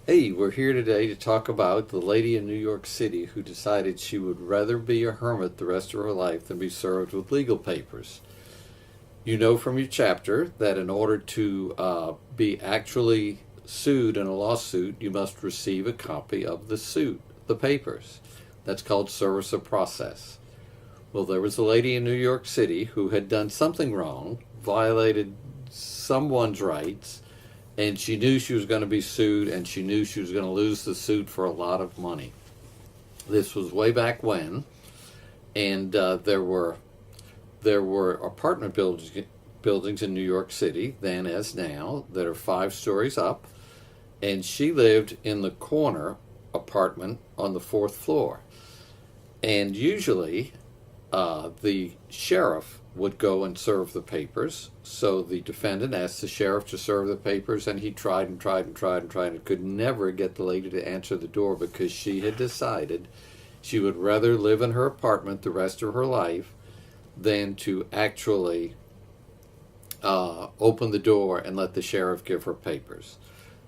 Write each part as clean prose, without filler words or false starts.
Hey, we're here today to talk about the lady in New York City who decided she would rather be a hermit the rest of her life than be served with legal papers. You know from your chapter that in order to be actually sued in a lawsuit, you must receive a copy of the suit, the papers. That's called service of process. Well, there was a lady in New York City who had done something wrong, violated someone's rights, and she knew she was going to be sued, and she knew she was going to lose the suit for a lot of money. This was way back when, and there were apartment buildings in New York City, then as now, that are 5 stories up, and she lived in the corner apartment on the 4th floor. And usually, the sheriff would go and serve the papers. So the defendant asked the sheriff to serve the papers, and he tried and tried and tried and tried and could never get the lady to answer the door because she had decided she would rather live in her apartment the rest of her life than to actually open the door and let the sheriff give her papers.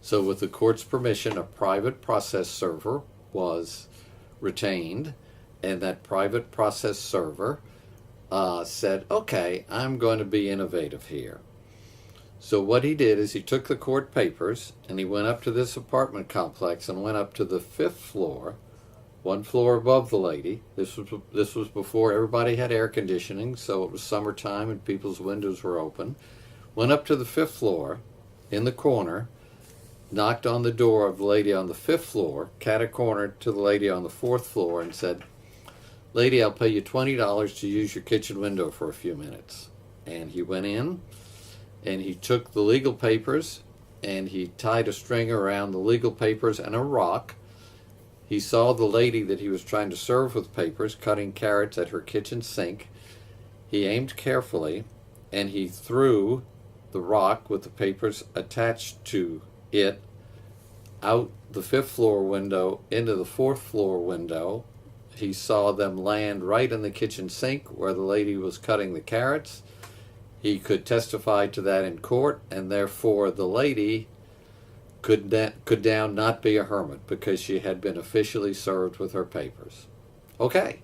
So, with the court's permission, a private process server was retained, and that private process server said, okay, I'm going to be innovative here. So what he did is he took the court papers and he went up to this apartment complex and went up to the 5th floor, 1 floor above the lady. This was before everybody had air conditioning, so it was summertime and people's windows were open. Went up to the 5th floor in the corner, knocked on the door of the lady on the 5th floor, cat-a-corner to the lady on the 4th floor, and said, lady, I'll pay you $20 to use your kitchen window for a few minutes. And he went in and he took the legal papers and he tied a string around the legal papers and a rock. He saw the lady that he was trying to serve with papers cutting carrots at her kitchen sink. He aimed carefully and he threw the rock with the papers attached to it out the 5th floor window into the 4th floor window. He saw them land right in the kitchen sink where the lady was cutting the carrots. He could testify to that in court, and therefore the lady could now not be a hermit because she had been officially served with her papers. Okay,